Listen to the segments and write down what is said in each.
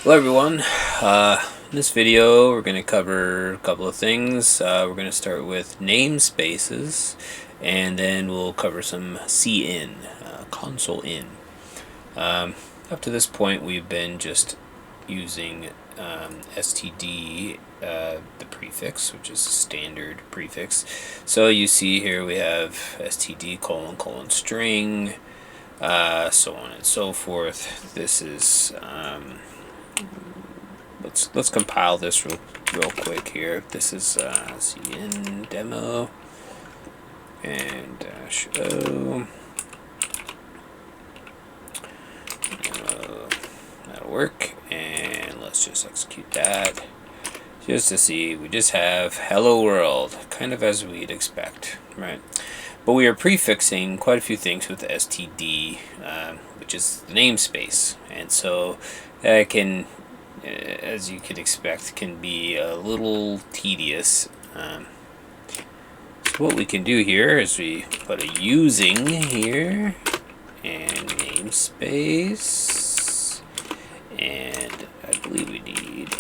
Hello everyone. In this video we're going to cover a couple of things. We're going to start with namespaces, and then we'll cover some cin, console in. Up to this point we've been just using std, the prefix, which is a standard prefix. So you see here we have std : string, so on and so forth. This is let's compile this real quick here. This is cin demo and -o. That'll work, and let's just execute that just to see. We just have hello world, kind of as we'd expect, right? But we are prefixing quite a few things with std, which is the namespace, and so that can, as you could expect, can be a little tedious. So what we can do here is we put a using here and namespace, and I believe we need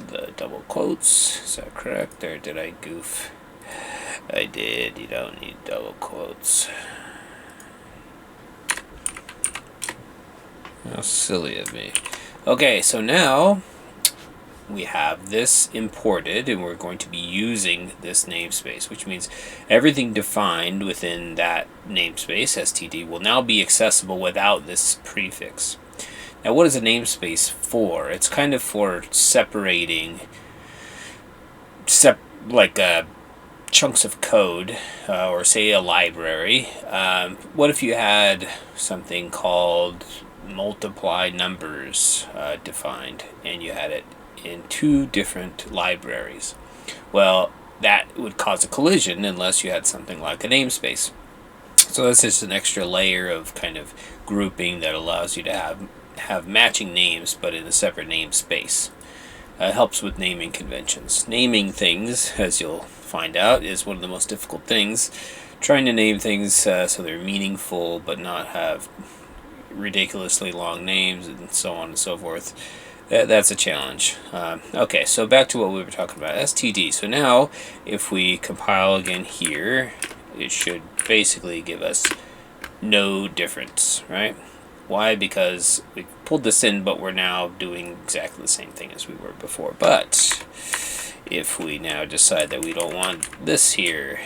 the double quotes. Is that correct, or did I goof? I did. You don't need double quotes. How silly of me. Okay, so now we have this imported, and we're going to be using this namespace, which means everything defined within that namespace, std, will now be accessible without this prefix. Now, what is a namespace for? It's kind of for separating chunks of code, or say a library. What if you had something called multiply numbers defined, and you had it in two different libraries? Well, that would cause a collision unless you had something like a namespace. So this is an extra layer of kind of grouping that allows you to have matching names, but in a separate namespace. It helps with naming conventions. Naming things, as you'll find out, is one of the most difficult things. Trying to name things so they're meaningful but not have ridiculously long names and so on and so forth. That's a challenge. Okay, so back to what we were talking about, std. So now, if we compile again here, it should basically give us no difference, right? Why? Because we pulled this in, but we're now doing exactly the same thing as we were before. But if we now decide that we don't want this here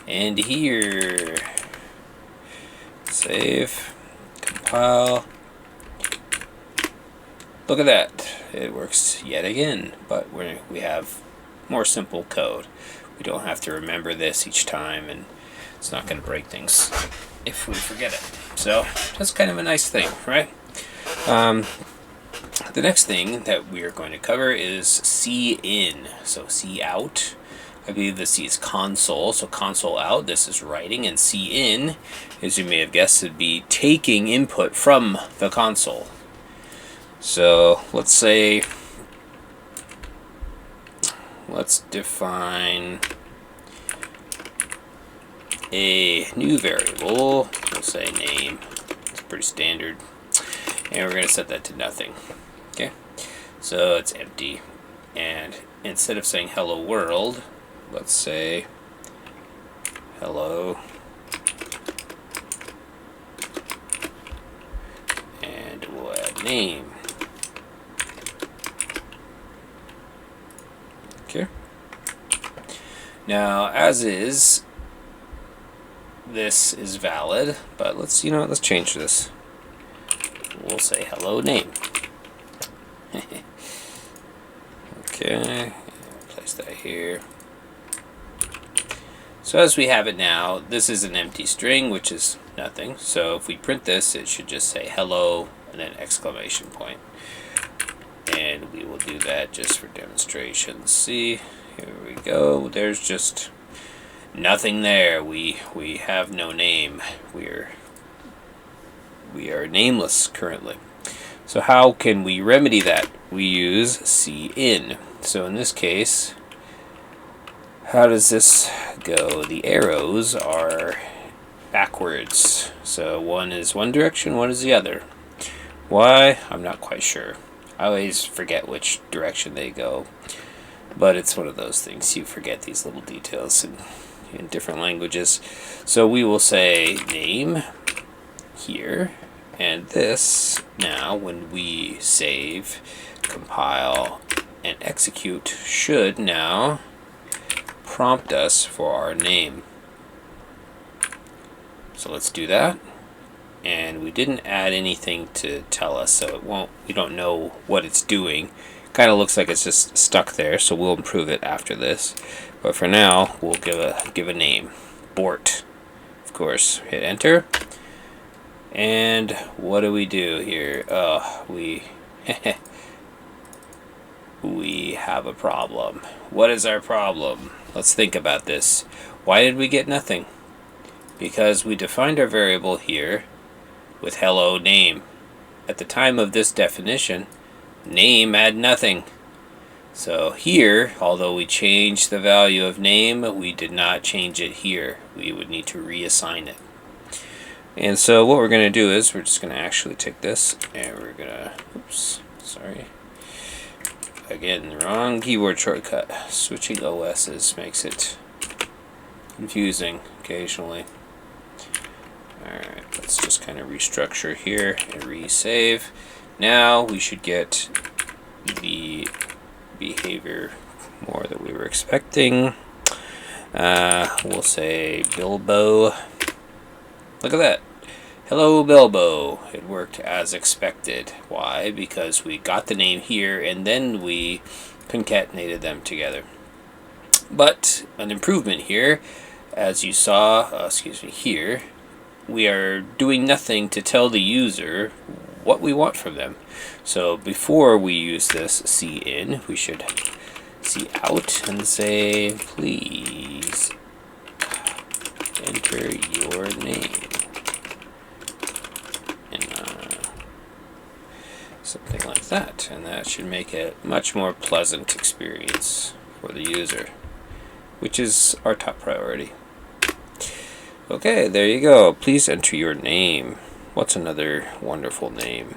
and here, save, compile, look at that. It works yet again, but we have more simple code. We don't have to remember this each time, and it's not going to break things if we forget it. So that's kind of a nice thing, right? The next thing that we are going to cover is cin. So c out. I believe the c is console, so console out, this is writing, and cin, as you may have guessed, would be taking input from the console. So let's define a new variable. We'll say name. It's pretty standard, and we're going to set that to nothing. Okay, so it's empty, and instead of saying hello world, let's say hello, and we'll add name. Okay, now as is, this is valid, but let's change this. We'll say hello name. Okay, place that here. So as we have it now, this is an empty string, which is nothing. So if we print this, it should just say hello and then exclamation point. And we will do that just for demonstration. See, here we go. There's just nothing there. We have no name. We are nameless currently. So how can we remedy that? We use cin. So in this case, how does this go? The arrows are backwards. So one is one direction, one is the other. Why? I'm not quite sure. I always forget which direction they go. But it's one of those things. You forget these little details in different languages. So we will say name here. And this, now, when we save, compile, and execute, should now prompt us for our name. So let's do that. And we didn't add anything to tell us, so it won't. We don't know what it's doing. Kind of looks like it's just stuck there, so we'll improve it after this. But for now, we'll give a name. Bort. Of course, hit enter. And what do we do here? We we have a problem. What is our problem? Let's think about this. Why did we get nothing? Because we defined our variable here with hello name. At the time of this definition, name had nothing. So here, although we changed the value of name, we did not change it here. We would need to reassign it. And so what we're going to do is we're just going to actually take this and we're going to, oops, sorry. Again, wrong keyboard shortcut. Switching OSs makes it confusing occasionally. Alright, let's just kind of restructure here and resave. Now we should get the behavior more that we were expecting. We'll say Bilbo. Look at that. Hello Bilbo. It worked as expected. Why? Because we got the name here and then we concatenated them together. But an improvement here, as you saw, here, we are doing nothing to tell the user what we want from them. So before we use this cin, we should cout and say, please enter your name. And something like that. And that should make it a much more pleasant experience for the user, which is our top priority. Okay, there you go. Please enter your name. What's another wonderful name?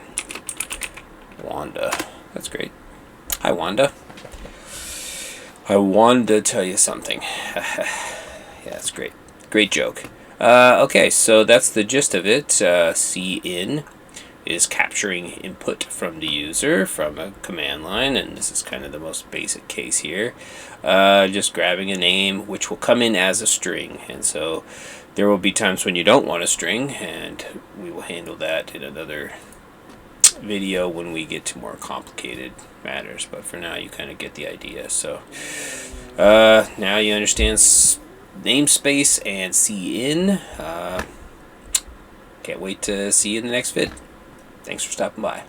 Wanda. That's great. Hi, Wanda. I wanted to tell you something. Yeah, that's great. Great joke. Okay, so that's the gist of it. cin is capturing input from the user from a command line, and this is kind of the most basic case here. Just grabbing a name, which will come in as a string, and so there will be times when you don't want a string, and we will handle that in another video when we get to more complicated matters. But for now, you kind of get the idea. So now you understand namespace and cin. Can't wait to see you in the next vid. Thanks for stopping by.